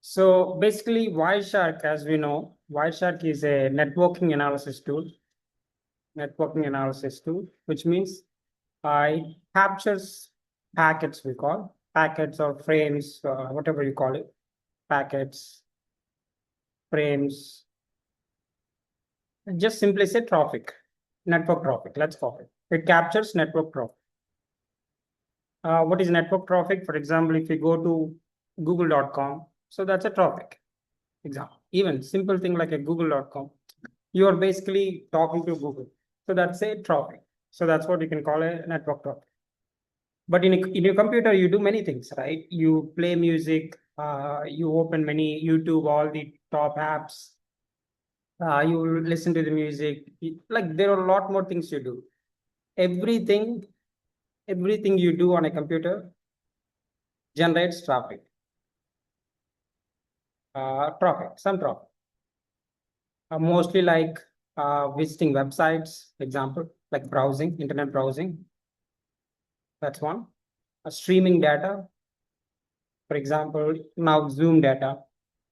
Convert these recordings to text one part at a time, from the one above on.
So basically, Wireshark, as we know, Wireshark is a networking analysis tool, which means it captures packets, we call packets or frames, whatever you call it, packets, frames, just simply say traffic, network traffic, let's call it. It captures network traffic. What is network traffic? For example, if you go to google.com, so that's a traffic example. Even simple thing like a google.com, you are basically talking to Google. So that's a traffic. So that's what you can call a network traffic. But in your computer, you do many things, right? You play music, you open many YouTube, all the top apps, you listen to the music. Like there are a lot more things you do. Everything, everything you do on a computer generates traffic. Some traffic. Mostly like visiting websites, example, like browsing, internet browsing. That's one. Streaming data, for example, now Zoom data,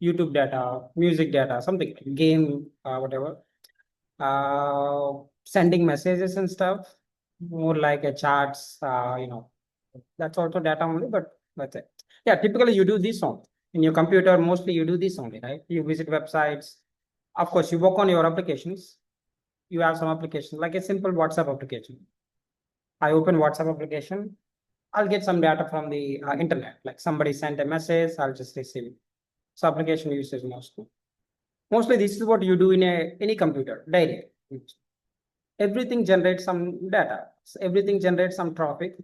YouTube data, music data, something, game, whatever. Sending messages and stuff, more like a charts, that's also data only, but that's it. Yeah, typically you do this only. In your computer, mostly you do this only, right? You visit websites. Of course, you work on your applications. You have some application, like a simple WhatsApp application. I open WhatsApp application, I'll get some data from the internet, like somebody sent a message, I'll just receive it. So application usage mostly. Mostly this is what you do in any computer daily. Everything generates some data. So everything generates some traffic.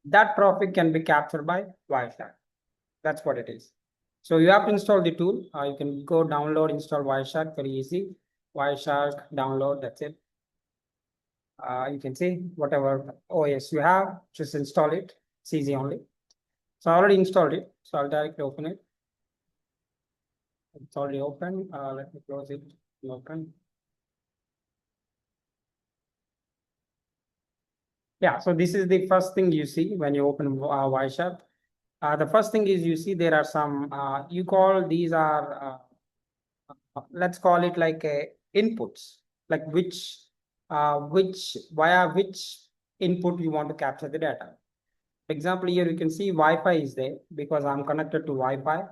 That traffic can be captured by Wireshark. That's what it is. So you have to install the tool. You can go download, install Wireshark, very easy. Wireshark, download, that's it. You can see whatever OS you have, just install it. It's easy only. So I already installed it. So I'll directly open it. It's already open. Let me close it. Open. Yeah, so this is the first thing you see when you open Wireshark. The first thing is you see there are some, you call these are, let's call it like inputs, like via which input you want to capture the data. For example, here you can see Wi-Fi is there because I'm connected to Wi-Fi.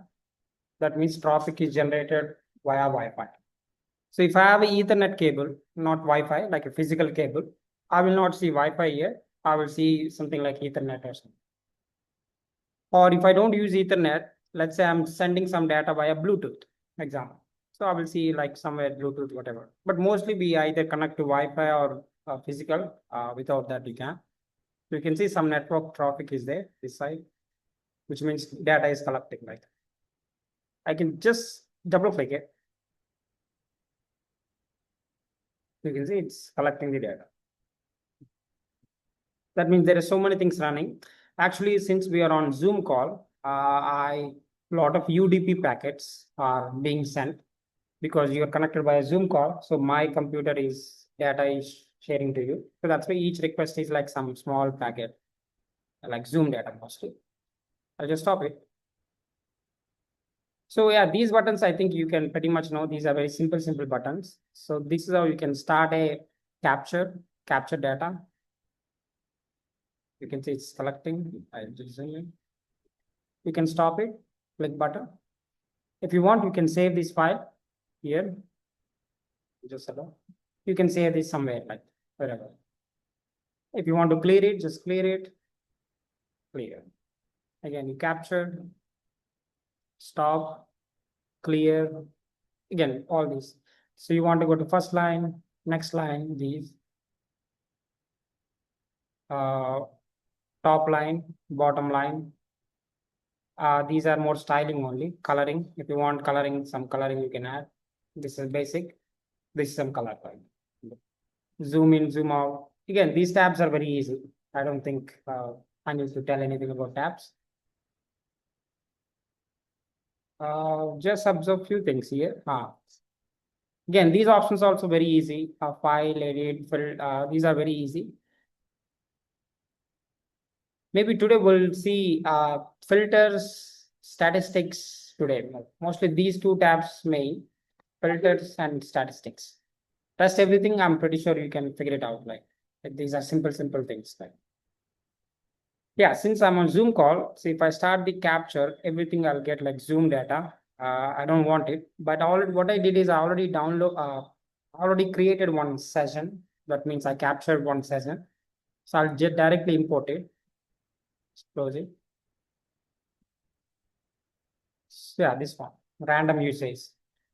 That means traffic is generated via Wi-Fi. So if I have an Ethernet cable, not Wi-Fi, like a physical cable, I will not see Wi-Fi here. I will see something like Ethernet or something. Or if I don't use Ethernet, let's say I'm sending some data via Bluetooth, example. So I will see like somewhere Bluetooth, whatever. But mostly we either connect to Wi-Fi or physical. Without that, you can. So you can see some network traffic is there this side, which means data is collecting. Like I can just double click it. You can see it's collecting the data. That means there are so many things running. Actually, since we are on Zoom call, a lot of UDP packets are being sent because you are connected by a Zoom call. So my computer is data is sharing to you. So that's why each request is like some small packet, like Zoom data mostly. I'll just stop it. So yeah, these buttons, I think you can pretty much know these are very simple buttons. So this is how you can start a capture data. You can see it's collecting. I'll just zoom in. You can stop it, click button. If you want, you can save this file here. Just allow. You can save this somewhere, like wherever. If you want to clear it, just clear it. Clear. Again, you capture, stop, clear. Again, all these. So you want to go to first line, next line, these. Top line, bottom line. These are more styling only, coloring. If you want coloring, some coloring you can add. This is basic. This is some color line. Zoom in, zoom out. Again, these tabs are very easy. I don't think I need to tell anything about tabs. Just observe few things here. Again, these options are also very easy. File, edit, fill, these are very easy. Maybe today we'll see filters, statistics, today. Mostly these two tabs main, filters and statistics. Rest everything, I'm pretty sure you can figure it out. Like these are simple things. Like, yeah, since I'm on Zoom call, so if I start the capture, everything I'll get like Zoom data. I don't want it, but already what I did is I already created one session. That means I captured one session. So I'll just directly import it. Close it. So yeah, this one, random usage.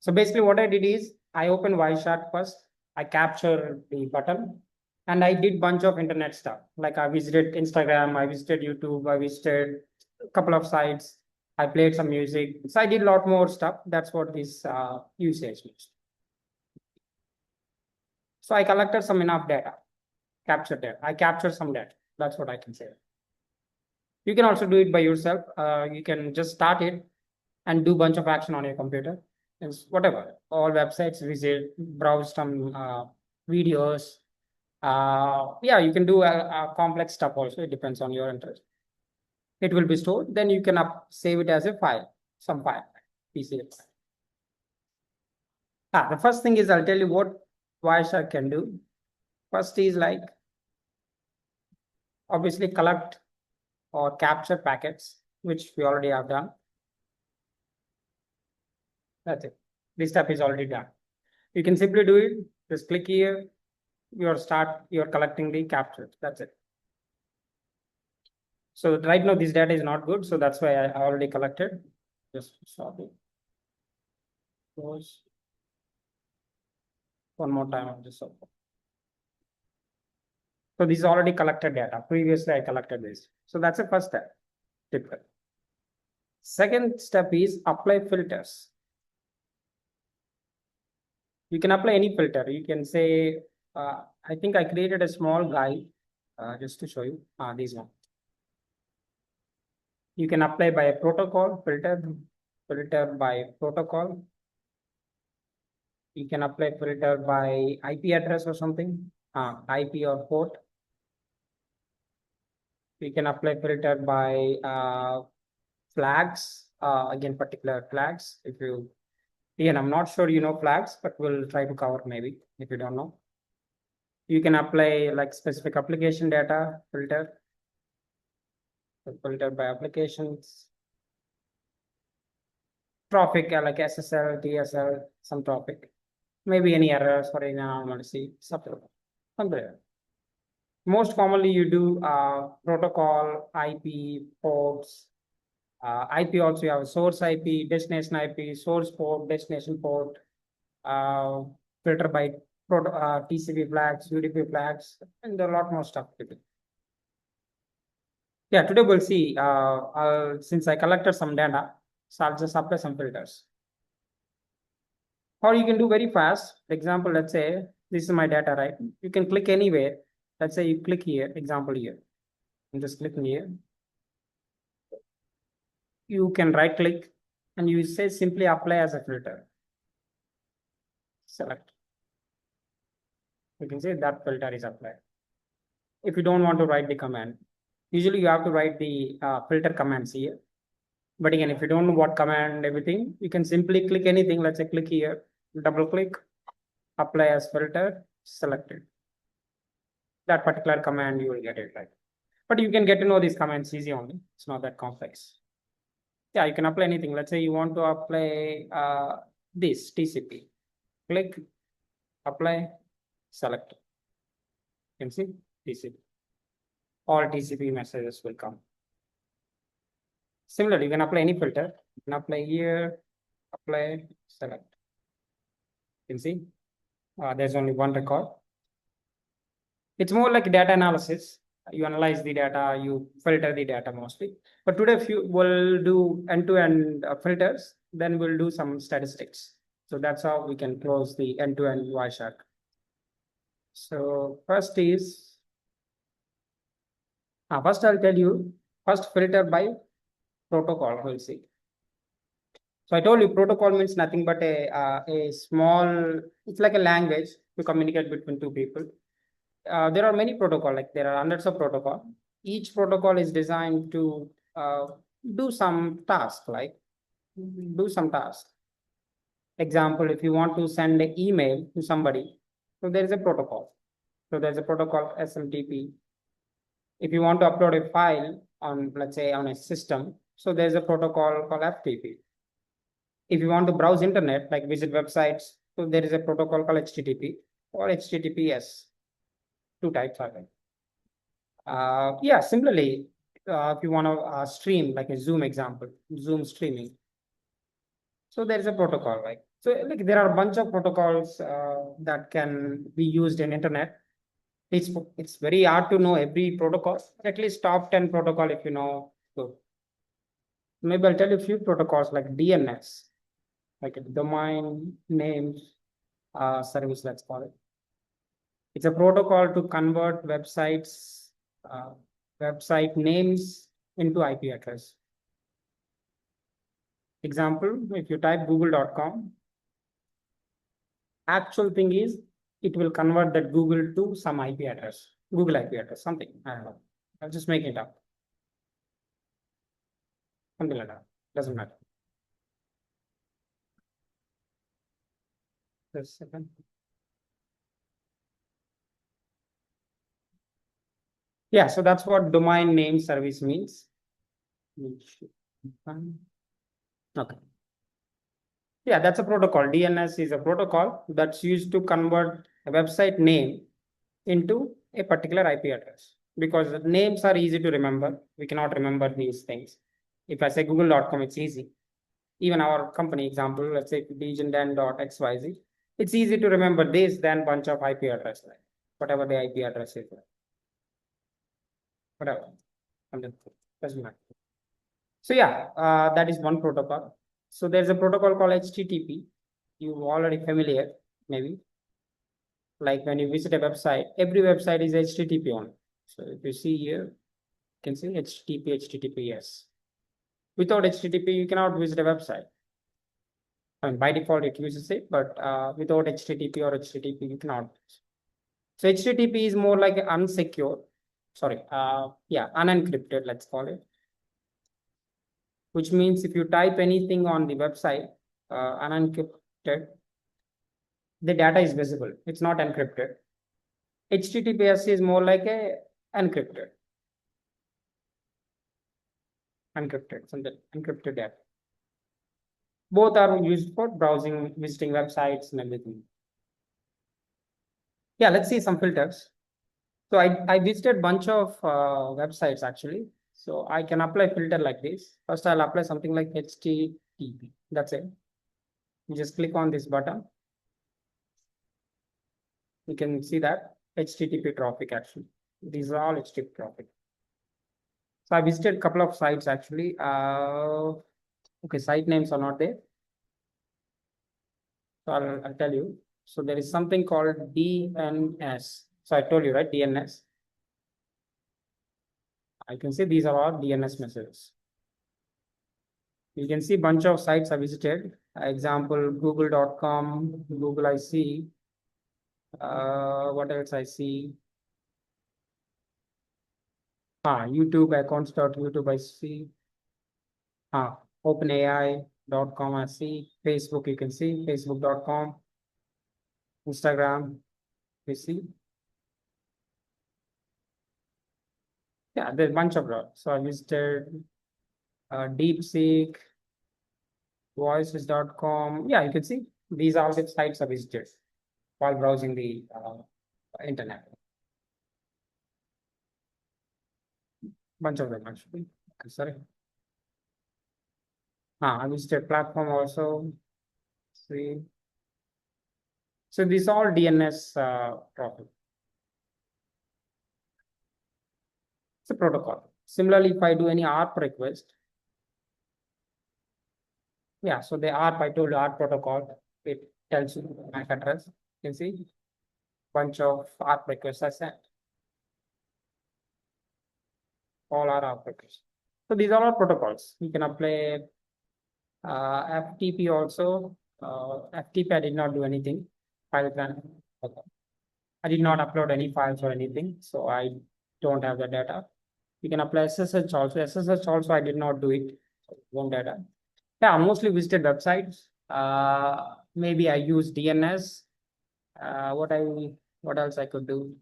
So basically what I did is I opened Wireshark first. I captured the button and I did bunch of internet stuff. Like I visited Instagram, I visited YouTube, I visited a couple of sites. I played some music. So I did a lot more stuff. That's what this usage means. So I collected some enough data, captured data. I captured some data. That's what I can say. You can also do it by yourself. You can just start it and do bunch of action on your computer. It's whatever. All websites, visit, browse some videos. Yeah, you can do a complex stuff also. It depends on your interest. It will be stored. Then you can save it as a file, some file, PC. The first thing is I'll tell you what Wireshark can do. First is like obviously collect or capture packets, which we already have done. That's it. This step is already done. You can simply do it. Just click here. You're collecting the capture. That's it. So right now this data is not good. So that's why I already collected. Just stop it. Close. One more time of this. So this is already collected data. Previously I collected this. So that's the first step. Typical. Second step is apply filters. You can apply any filter. You can say, I think I created a small guide just to show you this one. You can apply by a protocol filter by protocol. You can apply filter by IP address or something, IP or port. You can apply filter by flags, again, particular flags. Again, I'm not sure you know flags, but we'll try to cover maybe if you don't know. You can apply like specific application data filter. Filter by applications. Traffic like SSL, DSL, some traffic. Maybe any errors or any anomaly, something. Most commonly you do protocol, IP, ports. IP also you have source IP, destination IP, source port, destination port, filter by TCP flags, UDP flags, and a lot more stuff to do. Yeah, today we'll see, since I collected some data, so I'll just apply some filters. Or you can do very fast. For example, let's say this is my data, right? You can click anywhere. Let's say you click here, example here. I'm just clicking here. You can right click and you say simply apply as a filter. Select. You can say that filter is applied. If you don't want to write the command, usually you have to write the filter commands here. But again, if you don't know what command, everything, you can simply click anything. Let's say click here, double click, apply as filter, select it. That particular command, you will get it right. But you can get to know these commands easy only. It's not that complex. Yeah, you can apply anything. Let's say you want to apply this TCP. Click, apply, select. You can see TCP. All TCP messages will come. Similarly, you can apply any filter. You can apply here, apply, select. You can see there's only one record. It's more like data analysis. You analyze the data, you filter the data mostly. But today, we'll do end-to-end filters, then we'll do some statistics. So that's how we can close the end-to-end Wireshark. So first is, first I'll tell you, first filter by protocol, we'll see. So I told you protocol means nothing but a small, it's like a language to communicate between two people. There are many protocols, like there are hundreds of protocols. Each protocol is designed to do some task, like do some task. Example, if you want to send an email to somebody, so there is a protocol. So there's a protocol SMTP. If you want to upload a file on, let's say, on a system, so there's a protocol called FTP. If you want to browse internet, like visit websites, so there is a protocol called HTTP or HTTPS. Two types are there. Yeah, similarly, if you want to stream, like a Zoom example, Zoom streaming. So there is a protocol, right? So like there are a bunch of protocols that can be used in internet. It's very hard to know every protocol. At least top 10 protocol if you know. So maybe I'll tell you a few protocols like DNS, like a domain names service, let's call it. It's a protocol to convert uh, website names into IP address. Example, if you type google.com, actual thing is it will convert that Google to some IP address, Google IP address, something. I don't know. I'll just make it up. Something like that. Doesn't matter. Just a second. Yeah, so that's what domain name service means. Okay. Yeah, that's a protocol. DNS is a protocol that's used to convert a website name into a particular IP address because the names are easy to remember. We cannot remember these things. If I say google.com, it's easy. Even our company example, let's say Degen Den.xyz, it's easy to remember this than bunch of IP address, right? Whatever the IP address is, whatever. Doesn't matter. So yeah, that is one protocol. So there's a protocol called HTTP. You're already familiar, maybe. Like when you visit a website, every website is HTTP on. So if you see here, you can see HTTP, HTTPS. Without HTTP, you cannot visit a website. I mean, by default, it uses it, but without HTTP or HTTP, you cannot. So HTTP is more like unsecure, unencrypted, let's call it. Which means if you type anything on the website, unencrypted, the data is visible. It's not encrypted. HTTPS is more like a encrypted, something encrypted data. Both are used for browsing, visiting websites and everything. Yeah, let's see some filters. So I visited bunch of websites actually. So I can apply filter like this. First, I'll apply something like HTTP. That's it. You just click on this button. You can see that HTTP traffic actually. These are all HTTP traffic. So I visited a couple of sites actually. Okay, site names are not there. So I'll tell you. So there is something called DNS. So I told you, right? DNS. I can see these are all DNS messages. You can see bunch of sites I visited. Example, google.com, Google I see. What else I see? YouTube accounts.youtube I see. OpenAI.com I see. Facebook, you can see facebook.com. Instagram, you see. Yeah, there's a bunch of them. So I visited DeepSeek, voices.com. Yeah, you can see these are the sites I visited while browsing the internet. Bunch of them actually. Sorry. I visited platform also. See. So these all DNS traffic. It's a protocol. Similarly, if I do any ARP request, yeah, so the ARP, I told you ARP protocol, it tells you the MAC address. You can see bunch of ARP requests are sent. All are ARP requests. So these are all protocols. You can apply FTP also. FTP, I did not do anything. File plan. Okay. I did not upload any files or anything, so I don't have the data. You can apply SSH also. SSH also, I did not do it. So, no data. Yeah, mostly visited websites. Maybe I use DNS. What I what else I could do?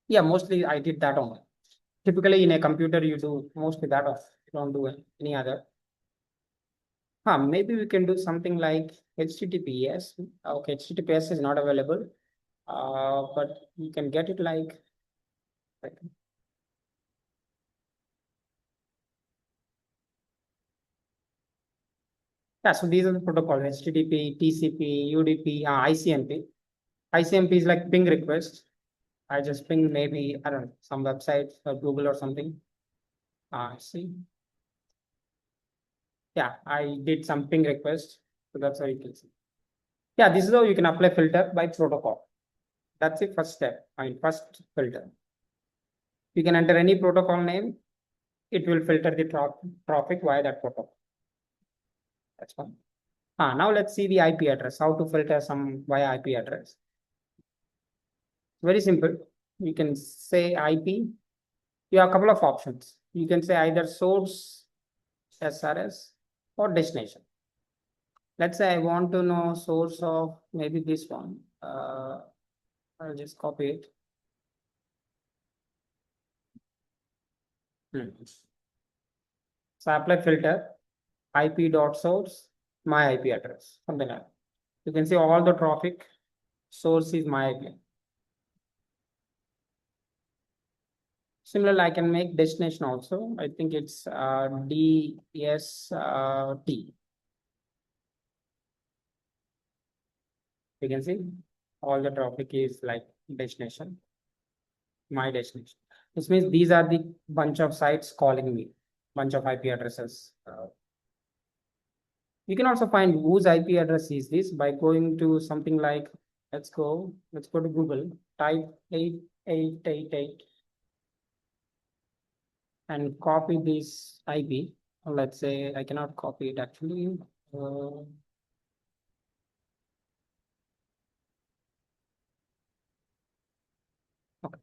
Yeah, mostly I did that only. Typically in a computer you do mostly that off. You don't do any other. Maybe we can do something like HTTPS. Okay, HTTPS is not available. But you can get it like yeah. So these are the protocols: HTTP, TCP, UDP, ICMP. ICMP is like ping request. I just ping maybe I don't know some website or Google or something. See, yeah, I did some ping request, so that's how you can see. Yeah, this is how you can apply filter by protocol. That's the first step. I mean, first filter. You can enter any protocol name. It will filter the traffic via that protocol. That's one. Now let's see the IP address. How to filter some via IP address. Very simple. You can say IP. You have a couple of options. You can say either source SRS or destination. Let's say I want to know source of maybe this one. I'll just copy it. So I apply filter IP dot source my IP address, something like that. You can see all the traffic source is my IP. Similarly, I can make destination also. I think it's DST. You can see all the traffic is like destination, my destination. This means these are the bunch of sites calling me, bunch of IP addresses. You can also find whose IP address is this by going to something like, let's go to Google, type 8888 and copy this IP. Let's say I cannot copy it actually. Okay.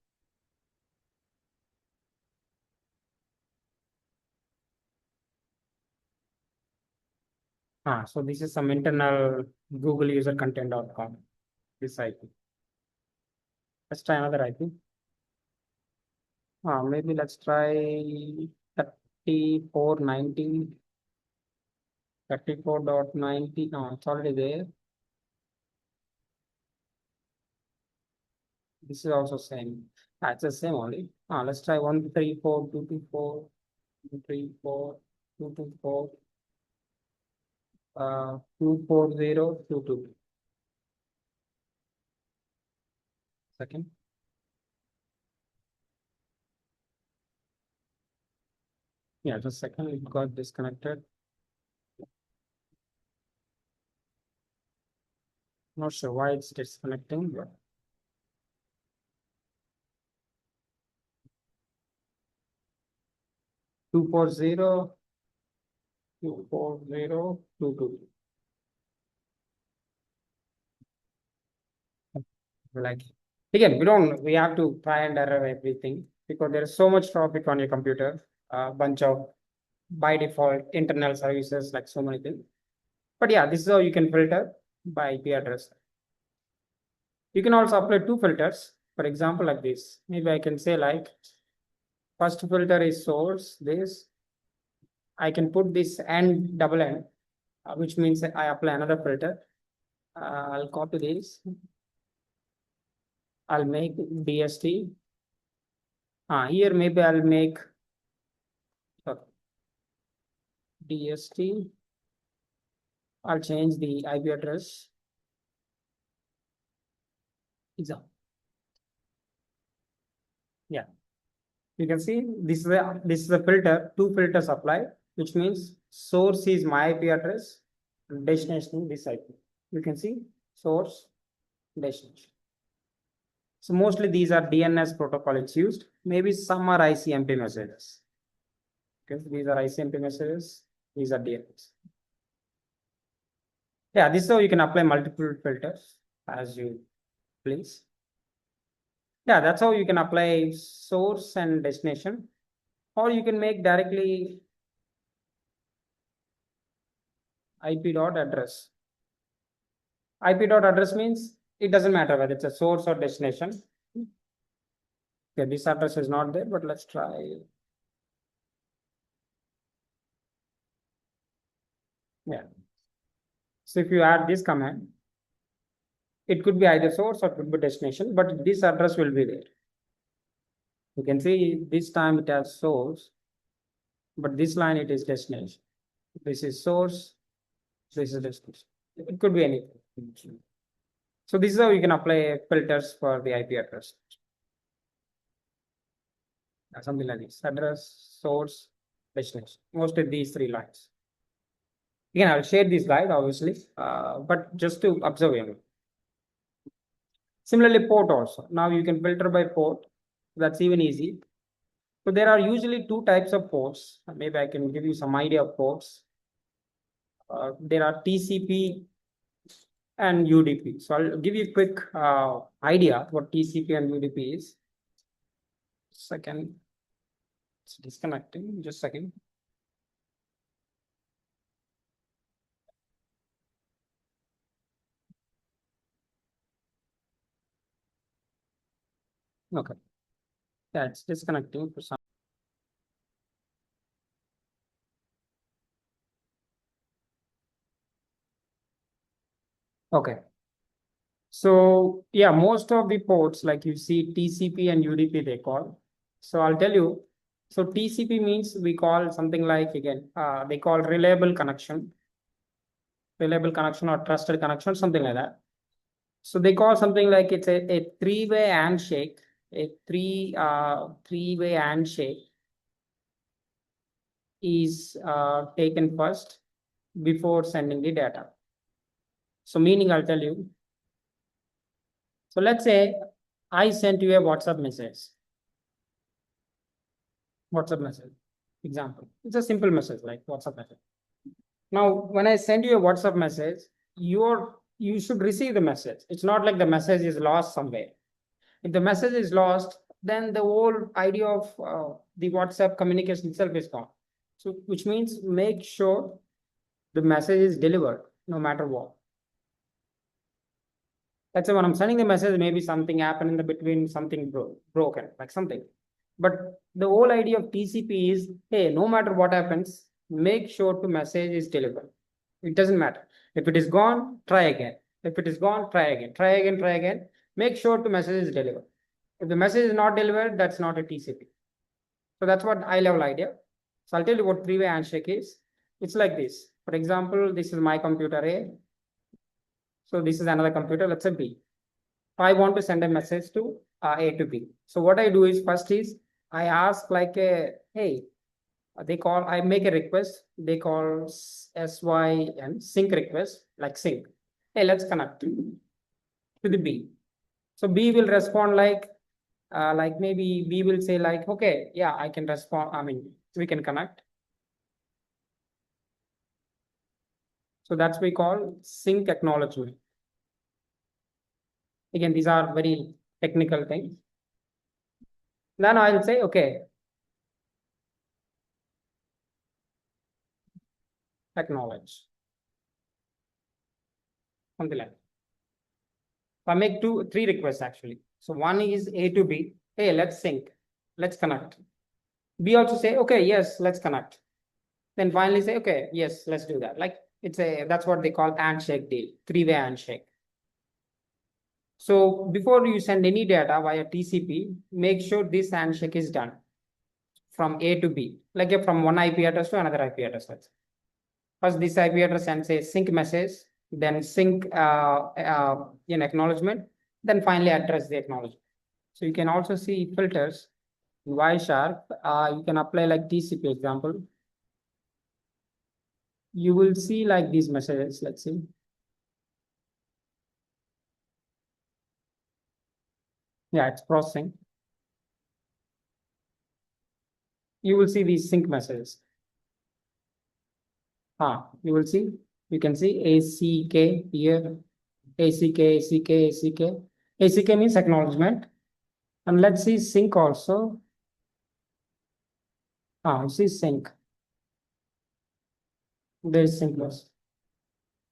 So this is some internal Google user content.com, this IP. Let's try another IP. Maybe let's try 3490, 34.90. No, it's already there. This is also same. It's the same only. Let's try 134.224, 134.224, 240.22. Second. Yeah, just second. It got disconnected. Not sure why it's disconnecting. But 240, 240.22. Like again, we have to try and error everything because there is so much traffic on your computer, a bunch of by default internal services, like so many things. But yeah, this is how you can filter by IP address. You can also apply two filters. For example, like this. Maybe I can say like first filter is source, this. I can put this N double N, which means I apply another filter. I'll copy this. I'll make DST. Here maybe I'll make DST. I'll change the IP address. Example. Yeah, you can see this is a filter. Two filters apply, which means source is my IP address, destination this IP. You can see source, destination. So mostly these are DNS protocol it's used. Maybe some are ICMP messages. Okay, these are ICMP messages. These are DNS. Yeah, this is how you can apply multiple filters as you please. Yeah, that's how you can apply source and destination, or you can make directly IP dot address. IP dot address means it doesn't matter whether it's a source or destination. Okay, this address is not there, but let's try. Yeah. So if you add this command, it could be either source or it could be destination, but this address will be there. You can see this time it has source, but this line it is destination. This is source, this is destination. It could be anything. So this is how you can apply filters for the IP address. Something like this: address, source, destination. Mostly these three lines. Again, I'll share this guide obviously, but just to observe you. Similarly, port also. Now you can filter by port. That's even easy. So there are usually two types of ports. Maybe I can give you some idea of ports. There are TCP and UDP. So I'll give you a quick idea what TCP and UDP is. Second, it's disconnecting. Just a second. Okay. Yeah, it's disconnecting for some. Okay. So yeah, most of the ports like you see TCP and UDP they call. So I'll tell you. So TCP means we call something like again they call reliable connection or trusted connection, something like that. So they call something like it's a three-way handshake, a three-way handshake is taken first before sending the data. So meaning I'll tell you. So let's say I sent you a WhatsApp message. Example. It's a simple message like WhatsApp message. Now, when I send you a WhatsApp message, you should receive the message. It's not like the message is lost somewhere. If the message is lost, then the whole idea of the WhatsApp communication itself is gone. So, which means make sure the message is delivered no matter what. Let's say when I'm sending the message, maybe something happened in the between, something broken, like something. But the whole idea of TCP is, hey, no matter what happens, make sure the message is delivered. It doesn't matter. If it is gone, try again. If it is gone, try again. Try again, try again. Make sure the message is delivered. If the message is not delivered, that's not a TCP. So that's what high level idea. So I'll tell you what three-way handshake is. It's like this. For example, this is my computer A. So this is another computer, let's say B. I want to send a message to A to B. So what I do is first is I ask like a, hey, I make a request. They call SYN, sync request, like sync. Hey, let's connect to the B. So B will respond like maybe B will say like, okay, yeah, I can respond. I mean, we can connect. So that's we call sync acknowledgement. Again, these are very technical things. Then I'll say, okay, acknowledge. Something like that. I make three requests actually. So one is A to B. Hey, let's sync. Let's connect. B also say, okay, yes, let's connect. Then finally say, okay, yes, let's do that. Like that's what they call handshake deal, three-way handshake. So before you send any data via TCP, make sure this handshake is done from A to B, like from one IP address to another IP address. First, this IP address sends a sync message, then sync in acknowledgement, then finally address the acknowledgement. So you can also see filters in Wireshark. You can apply like TCP example. You will see like these messages. Let's see. Yeah, it's processing. You will see these sync messages. You will see. You can see ACK here. ACK, ACK, ACK. ACK means acknowledgement. And let's see sync also. You see sync. There is sync.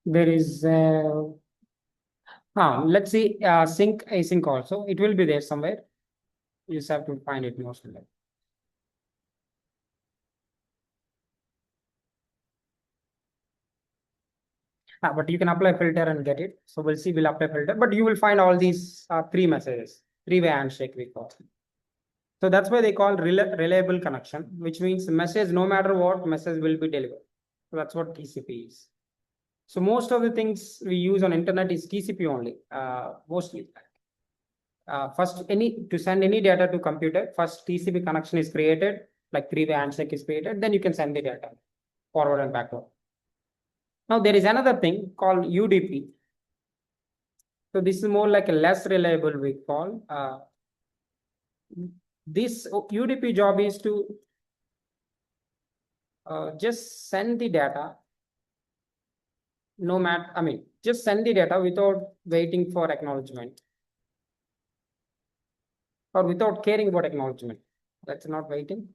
There is, let's see, sync async also. It will be there somewhere. You just have to find it mostly. But you can apply filter and get it. So we'll see, we'll apply filter, but you will find all these three messages, three-way handshake we call. So that's why they call reliable connection, which means message, no matter what, message will be delivered. So that's what TCP is. So most of the things we use on internet is TCP only, mostly. First, to send any data to computer, first TCP connection is created, like three-way handshake is created, then you can send the data forward and backward. Now there is another thing called UDP. So this is more like a less reliable we call. This UDP job is to just send the data, no matter, just send the data without waiting for acknowledgement or without caring about acknowledgement. That's not waiting,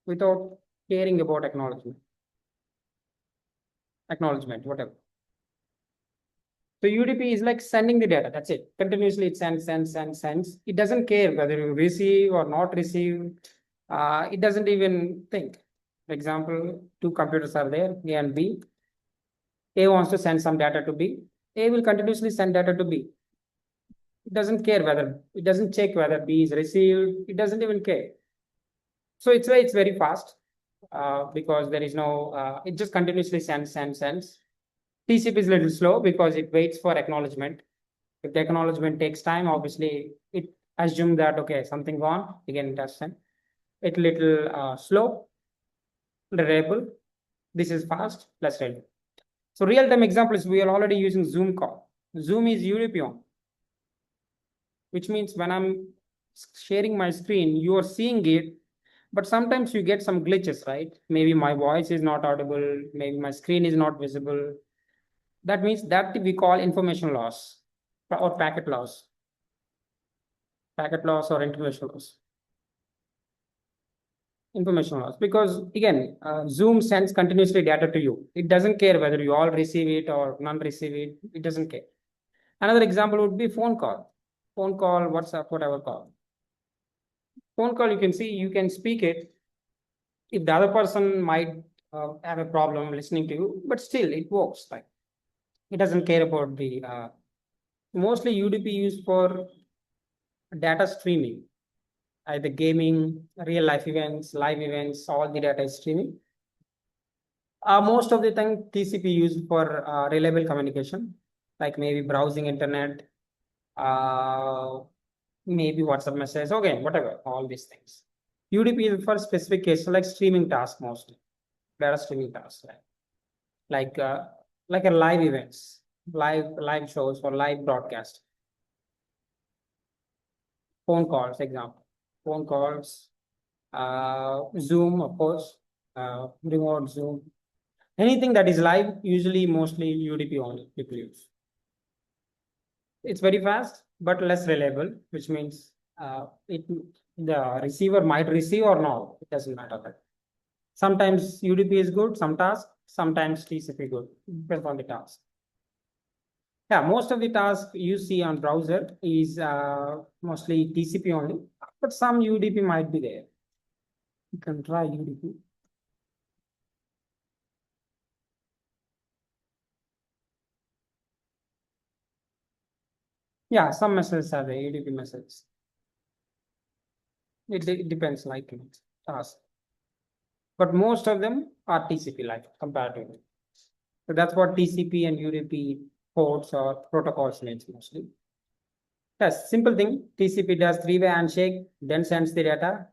without caring about acknowledgement, whatever. So UDP is like sending the data. That's it. Continuously it sends. It doesn't care whether you receive or not receive. It doesn't even think. For example, two computers are there, A and B. A wants to send some data to B. A will continuously send data to B. It doesn't care whether, it doesn't check whether B is received. It doesn't even care. So it's very fast because there is no, it just continuously sends. TCP is a little slow because it waits for acknowledgement. If the acknowledgement takes time, obviously it assumes that, okay, something gone, again it does send. It's little slow, reliable. This is fast, less reliable. So real-time example is we are already using Zoom call. Zoom is UDP on, which means when I'm sharing my screen, you are seeing it, but sometimes you get some glitches, right? Maybe my voice is not audible, maybe my screen is not visible. That means that we call information loss or packet loss or information loss, because again, Zoom sends continuously data to you. It doesn't care whether you all receive it or none receive it. It doesn't care. Another example would be phone call, WhatsApp, whatever call. Phone call, you can see, you can speak it. If the other person might have a problem listening to you, but still it works. Like it doesn't care about the mostly UDP used for data streaming, either gaming, real life events, live events, all the data is streaming. Most of the time TCP used for reliable communication, like maybe browsing internet, uh, maybe WhatsApp message, okay, whatever, all these things. UDP is for specific cases like streaming tasks mostly, data streaming tasks, like like a live events, live shows or live broadcast. Phone calls, example, phone calls, Zoom, of course, remote Zoom. Anything that is live, usually mostly UDP only people use. It's very fast, but less reliable, which means the receiver might receive or not. It doesn't matter. Sometimes UDP is good, some tasks, sometimes TCP good, depends on the task. Yeah, most of the tasks you see on browser is mostly TCP only, but some UDP might be there. You can try UDP. Yeah, some messages are the UDP messages. It depends, like task. But most of them are TCP like comparatively. So that's what TCP and UDP ports or protocols means mostly. Yes, simple thing. TCP does three-way handshake, then sends the data.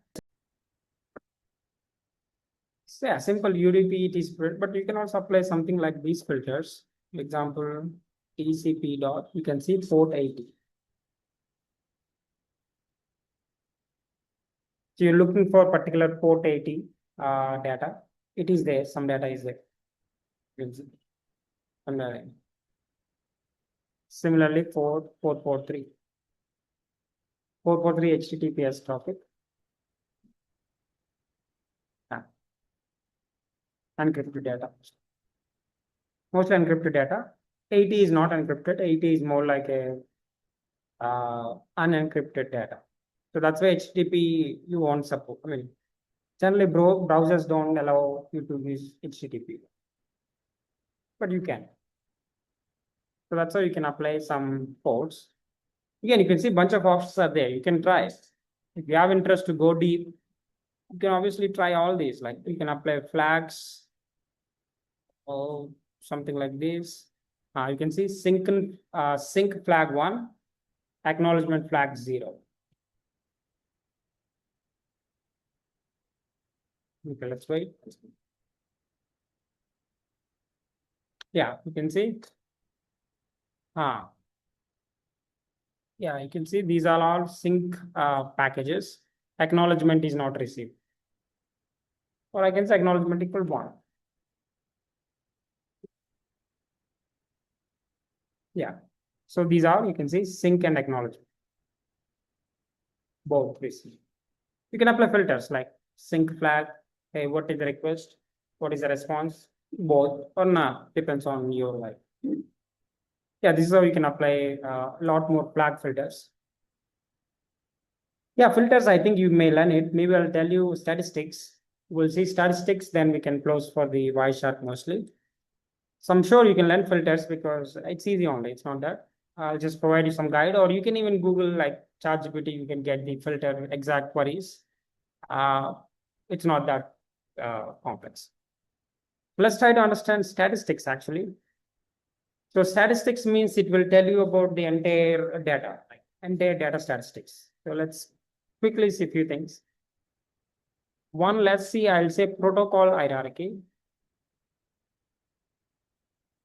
So yeah, simple UDP it is, but you can also apply something like these filters. For example, TCP dot, you can see port 80. So you're looking for particular port 80 data. It is there, some data is there. Similarly, port 443. 443 HTTPS traffic. Yeah. Encrypted data. mostly encrypted data. 80 is not encrypted. 80 is more like a unencrypted data. So that's why HTTP you won't support. I mean, generally browsers don't allow you to use HTTP, but you can. So that's how you can apply some ports. Again, you can see bunch of options are there. You can try. If you have interest to go deep, you can obviously try all these. Like you can apply flags or something like this. You can see sync flag 1, acknowledgement flag 0. Okay, let's wait. Yeah, you can see. Yeah, you can see these are all sync packages. Acknowledgement is not received. Or I can say acknowledgement equal 1. Yeah. So these are, you can see sync and acknowledgement. Both received. You can apply filters like sync flag. Hey, what is the request? What is the response? Both or not, depends on your life. Yeah, this is how you can apply a lot more flag filters. Yeah, filters, I think you may learn it. Maybe I'll tell you statistics. We'll see statistics, then we can close for the Wireshark mostly. So I'm sure you can learn filters because it's easy only. It's not that. I'll just provide you some guide, or you can even Google like ChatGPT. You can get the filter exact queries. Uh, it's not that complex. Let's try to understand statistics actually. So statistics means it will tell you about the entire data, like entire data statistics. So let's quickly see a few things. One, let's see, I'll say protocol hierarchy.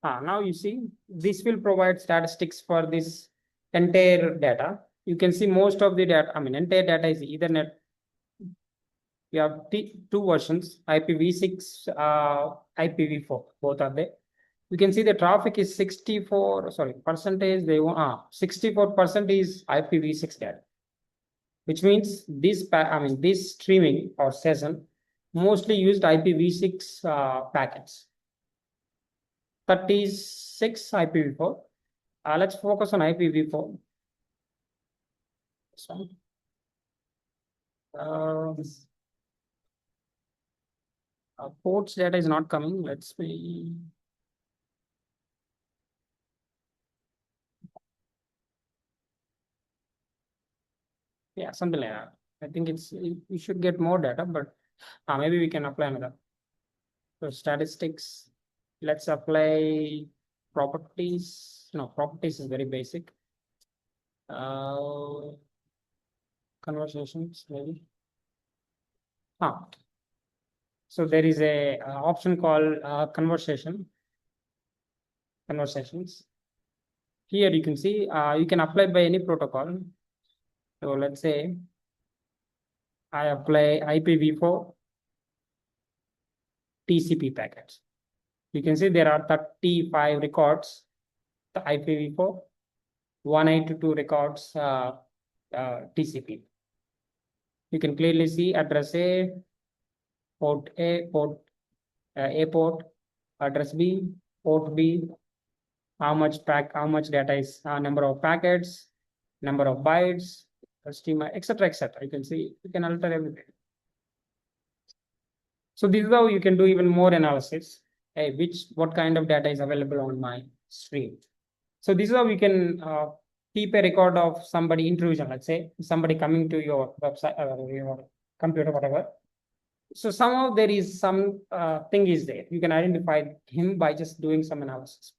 Now you see, this will provide statistics for this entire data. You can see most of the data, I mean, entire data is Ethernet. You have two versions, IPv6, IPv4, both are there. You can see the traffic is 64, sorry, percentage, they want, 64% is IPv6 data, which means this streaming or session mostly used IPv6 packets. 36 IPv4. Let's focus on IPv4. This one. Ports data is not coming. Let's see. Yeah, something like that. I think we should get more data, but maybe we can apply another. So statistics. Let's apply properties. No, properties is very basic. Conversations maybe. So there is a option called conversations. Here you can see you can apply by any protocol. So let's say I apply IPv4 TCP packets. You can see there are 35 records, the IPv4, 182 records TCP. You can clearly see address A, port A, port, address B, port B, how much data is number of packets, number of bytes, schema, etc., etc. You can see you can alter everything. So this is how you can do even more analysis. Hey, what kind of data is available on my stream? So this is how we can keep a record of somebody intrusion. Let's say somebody coming to your website or your computer, whatever. So somehow there is some thing is there. You can identify him by just doing some analysis.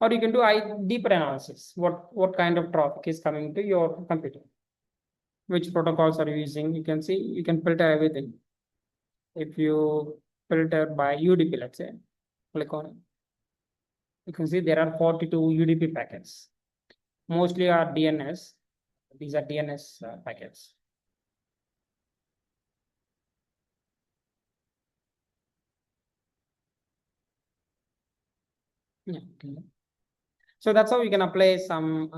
Or you can do deeper analysis. What kind of traffic is coming to your computer? Which protocols are you using? You can see, you can filter everything. If you filter by UDP, let's say, click on it. You can see there are 42 UDP packets. Mostly are DNS. These are DNS packets. Yeah. Okay. So that's how we can apply some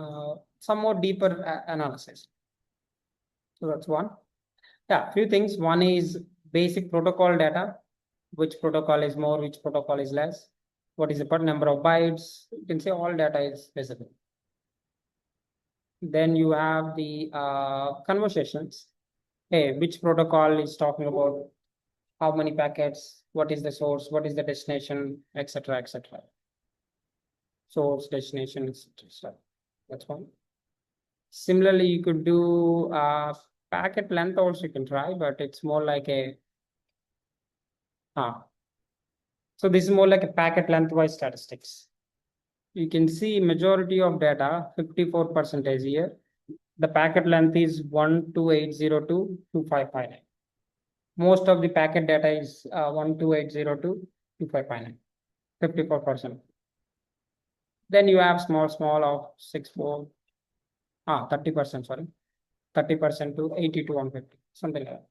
more deeper analysis. So that's one. Yeah, few things. One is basic protocol data. Which protocol is more, which protocol is less. what is the per number of bytes. You can say all data is visible. Then you have the conversations. Hey, which protocol is talking about how many packets, what is the source, what is the destination, etc., etc. Source, destination, etc. That's one. Similarly, you could do packet length also, you can try, but it's more like a so this is more like a packet lengthwise statistics. You can see majority of data, 54% here. The packet length is 128022559. Most of the packet data is 128022559, 54%. Then you have small of 30%, sorry, 30% to 80 to 150, something like that.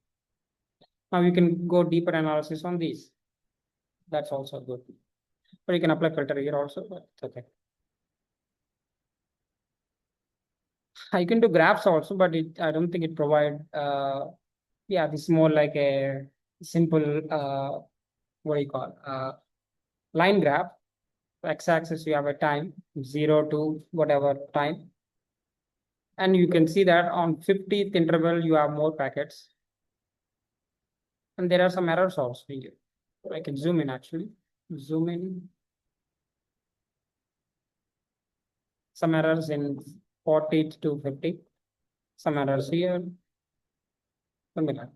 Now you can go deeper analysis on these. That's also good. But you can apply filter here also, but it's okay. I can do graphs also, but I don't think it provide. Yeah, this is more like a simple what do you call line graph. X-axis you have a time 0 to whatever time, and you can see that on 50th interval you have more packets, and there are some errors also here. I can zoom in actually. Zoom in. Some errors in 40 to 50. Some errors here. Something like that.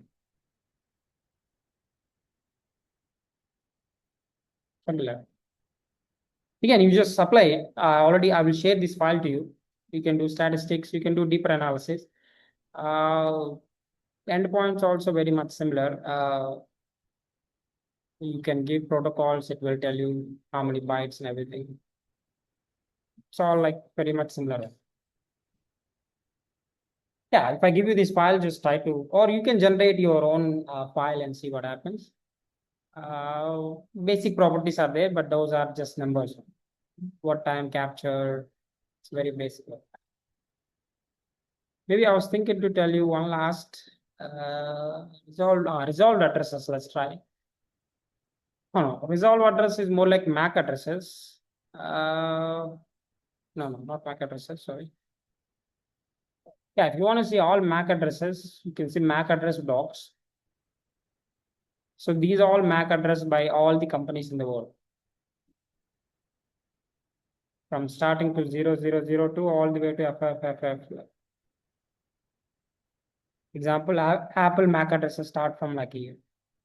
Something like that. Again, you just apply. Already, I will share this file to you. You can do statistics. You can do deeper analysis. Endpoints also very much similar. You can give protocols. It will tell you how many bytes and everything. It's all like very much similar. Yeah, if I give you this file, just try to, or you can generate your own file and see what happens. Basic properties are there, but those are just numbers. What time captured, it's very basic. Maybe I was thinking to tell you one last resolved addresses. Let's try. Oh, no, resolved address is more like MAC addresses. No, not MAC addresses. Sorry. Yeah, if you want to see all MAC addresses, you can see MAC address blocks. So these are all MAC addressed by all the companies in the world. From starting to 0002 all the way to FFFF. Example, Apple MAC addresses start from like here.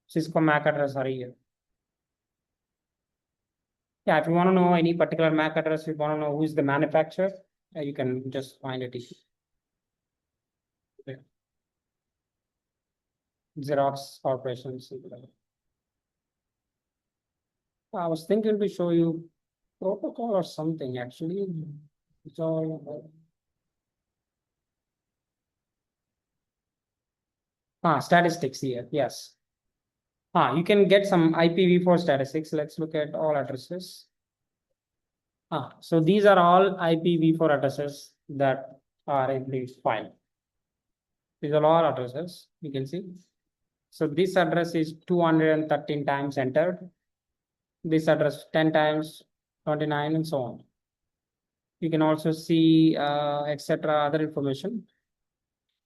Cisco MAC address are here. Yeah, if you want to know any particular MAC address, you want to know who is the manufacturer, you can just find it easy. Yeah. Xerox Corporations. I was thinking to show you protocol or something actually. It's all statistics here. Yes. You can get some IPv4 statistics. Let's look at all addresses. So these are all IPv4 addresses that are in this file. These are all addresses, you can see. So this address is 213 times entered. This address 10 times, 29, and so on. You can also see etc. other information.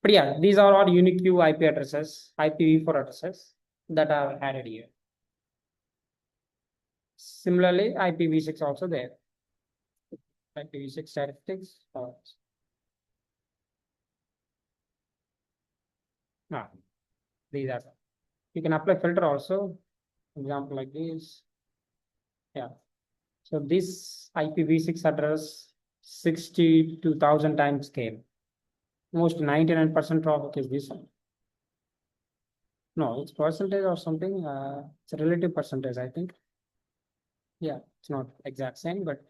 But yeah, these are all unique IP addresses, IPv4 addresses that are added here. Similarly, IPv6 also there. IPv6 statistics. These are. You can apply filter also. Example like this. Yeah. So this IPv6 address 62,000 times came. Most 99% traffic is this one. No, it's percentage or something. It's a relative percentage, I think. Yeah, it's not exact same, but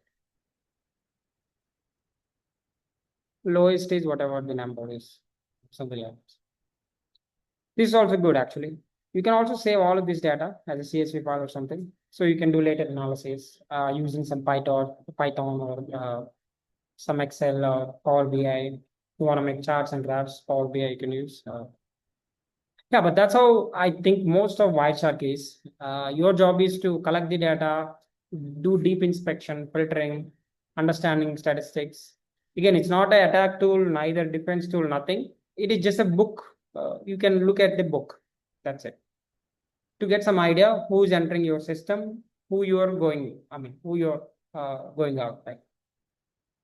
lowest is whatever the number is, something like that. This is also good actually. You can also save all of this data as a CSV file or something. So you can do later analysis using some Python or some Excel or Power BI. You want to make charts and graphs, Power BI you can use. Yeah, but that's how I think most of Wireshark is. Your job is to collect the data, do deep inspection, filtering, understanding statistics. Again, it's not an attack tool, neither defense tool, nothing. It is just a book. You can look at the book. That's it. To get some idea who is entering your system, who you are going, who you're going out. Like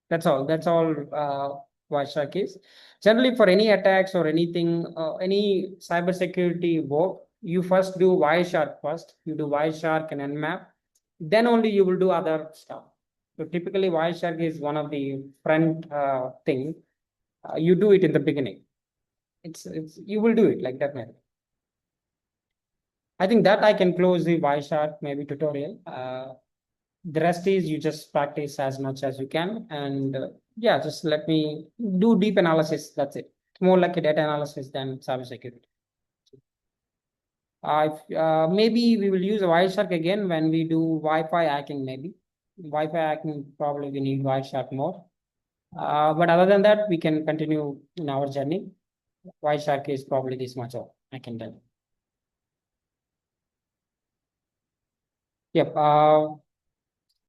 that's all. That's all. Wireshark is generally for any attacks or anything, any cybersecurity work. You first do Wireshark first. You do Wireshark and Nmap, then only you will do other stuff. So typically, Wireshark is one of the front thing. You do it in the beginning. It's you will do it like that. I think that I can close the Wireshark maybe tutorial. The rest is you just practice as much as you can, and yeah, just let me do deep analysis. That's it. More like a data analysis than cybersecurity. Maybe we will use Wireshark again when we do Wi-Fi hacking. Maybe Wi-Fi hacking probably we need Wireshark more. But other than that, we can continue in our journey. Wireshark is probably this much of I can tell. Yep.